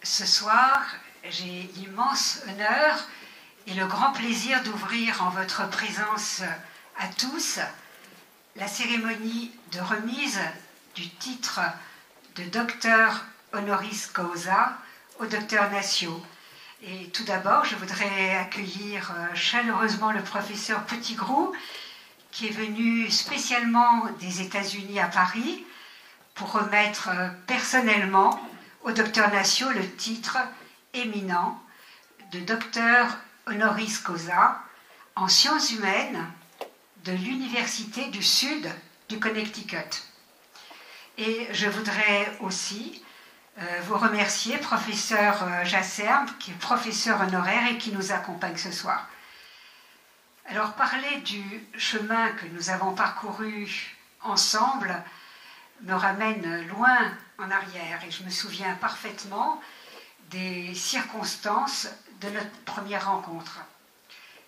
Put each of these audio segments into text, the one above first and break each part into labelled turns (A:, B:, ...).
A: Ce soir, j'ai l'immense honneur et le grand plaisir d'ouvrir en votre présence à tous la cérémonie de remise du titre de docteur honoris causa au docteur Nacio. Et tout d'abord, je voudrais accueillir chaleureusement le professeur Petitgrou, qui est venu spécialement des États-Unis à Paris pour remettre personnellement au docteur Nacio le titre éminent de docteur honoris causa en sciences humaines de l'Université du Sud du Connecticut. Et je voudrais aussi vous remercier, professeur Jasserme, qui est professeur honoraire et qui nous accompagne ce soir. Alors, parler du chemin que nous avons parcouru ensemble me ramène loin en arrière et je me souviens parfaitement des circonstances de notre première rencontre.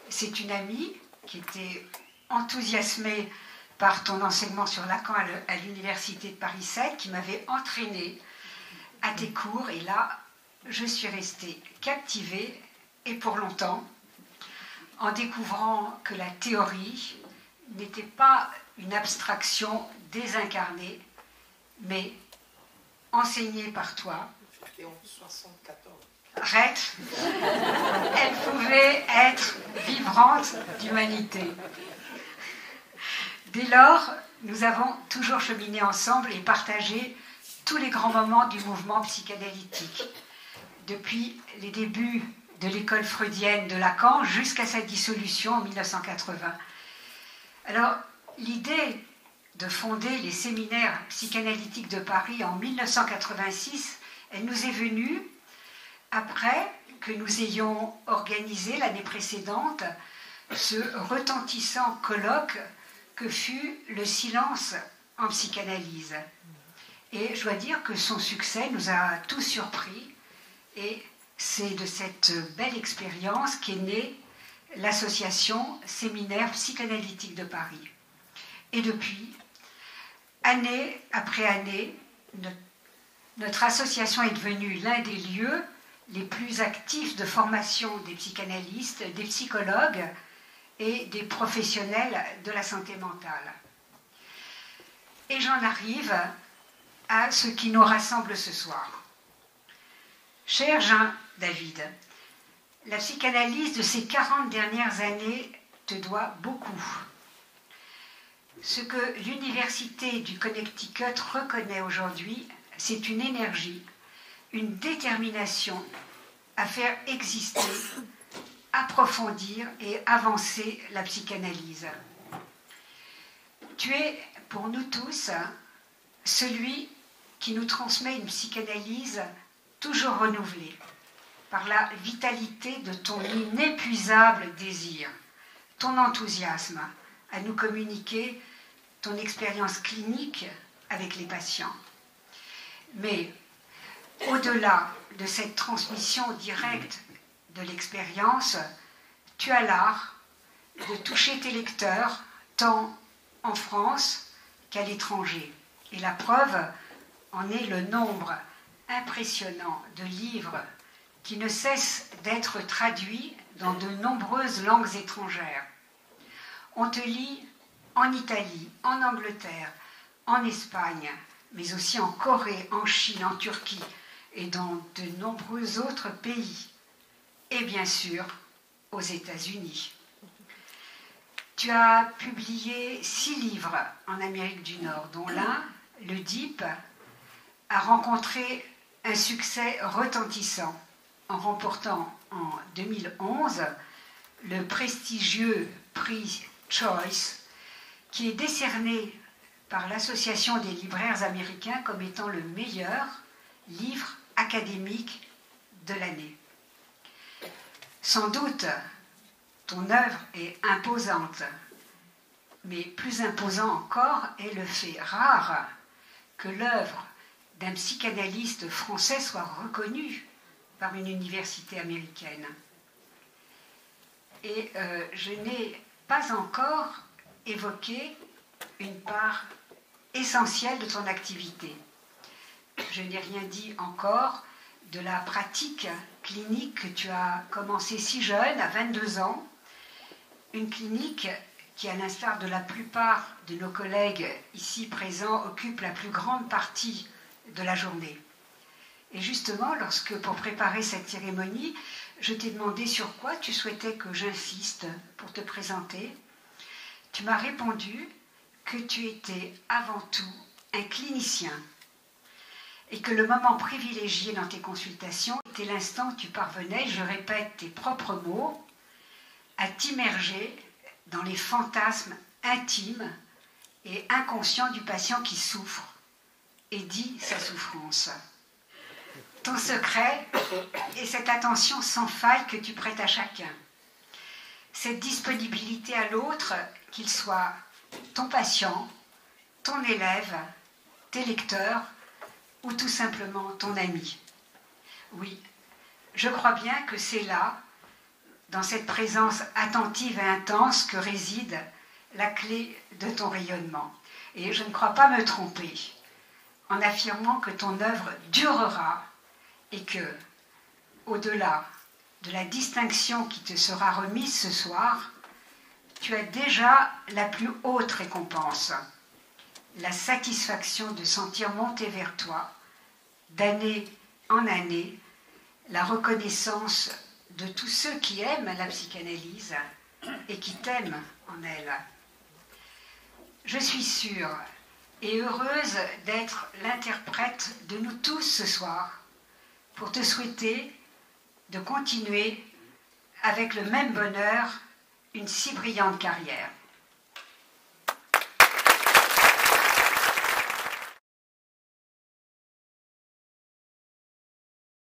A: C'est une amie qui était enthousiasmée par ton enseignement sur Lacan à l'université de Paris 7 qui m'avait entraînée à tes cours et là, je suis restée captivée et pour longtemps en découvrant que la théorie n'était pas une abstraction désincarnée, mais enseignée par toi.
B: C'était en 1974.
A: Arrête. Elle pouvait être vibrante d'humanité. Dès lors, nous avons toujours cheminé ensemble et partagé tous les grands moments du mouvement psychanalytique, depuis les débuts de l'école freudienne de Lacan jusqu'à sa dissolution en 1980. Alors, l'idée de fonder les séminaires psychanalytiques de Paris en 1986, elle nous est venue après que nous ayons organisé l'année précédente ce retentissant colloque que fut le silence en psychanalyse. Et je dois dire que son succès nous a tous surpris et c'est de cette belle expérience qu'est née l'association Séminaire psychanalytique de Paris. Et depuis, année après année, notre association est devenue l'un des lieux les plus actifs de formation des psychanalystes, des psychologues et des professionnels de la santé mentale. Et j'en arrive à ce qui nous rassemble ce soir. Cher Jean David, la psychanalyse de ces 40 dernières années te doit beaucoup. Ce que l'Université du Connecticut reconnaît aujourd'hui, c'est une énergie, une détermination à faire exister, approfondir et avancer la psychanalyse. Tu es, pour nous tous, celui qui nous transmet une psychanalyse toujours renouvelée par la vitalité de ton inépuisable désir, ton enthousiasme à nous communiquer ton expérience clinique avec les patients. Mais au-delà de cette transmission directe de l'expérience, tu as l'art de toucher tes lecteurs tant en France qu'à l'étranger. Et la preuve en est le nombre impressionnant de livres qui ne cessent d'être traduits dans de nombreuses langues étrangères. On te lit en Italie, en Angleterre, en Espagne, mais aussi en Corée, en Chine, en Turquie et dans de nombreux autres pays. Et bien sûr, aux États-Unis. Tu as publié 6 livres en Amérique du Nord, dont l'un, l'Oedipe, a rencontré un succès retentissant en remportant en 2011 le prestigieux prix Choice, qui est décerné par l'Association des libraires américains comme étant le meilleur livre académique de l'année. Sans doute, ton œuvre est imposante, mais plus imposant encore est le fait rare que l'œuvre d'un psychanalyste français soit reconnue par une université américaine. Et je n'ai pas encore évoqué une part essentielle de ton activité. Je n'ai rien dit encore de la pratique clinique que tu as commencé si jeune, à 22 ans. Une clinique qui, à l'instar de la plupart de nos collègues ici présents, occupe la plus grande partie de la journée. Et justement, pour préparer cette cérémonie, je t'ai demandé sur quoi tu souhaitais que j'insiste pour te présenter. Tu m'as répondu que tu étais avant tout un clinicien et que le moment privilégié dans tes consultations était l'instant où tu parvenais, je répète tes propres mots, à t'immerger dans les fantasmes intimes et inconscients du patient qui souffre et dit sa souffrance. Ton secret est cette attention sans faille que tu prêtes à chacun, cette disponibilité à l'autre, qu'il soit ton patient, ton élève, tes lecteurs ou tout simplement ton ami. Oui, je crois bien que c'est là, dans cette présence attentive et intense, que réside la clé de ton rayonnement. Et je ne crois pas me tromper en affirmant que ton œuvre durera et que, au-delà de la distinction qui te sera remise ce soir, tu as déjà la plus haute récompense, la satisfaction de sentir monter vers toi, d'année en année, la reconnaissance de tous ceux qui aiment la psychanalyse et qui t'aiment en elle. Je suis sûre et heureuse d'être l'interprète de nous tous ce soir pour te souhaiter de continuer avec le même bonheur une si brillante carrière.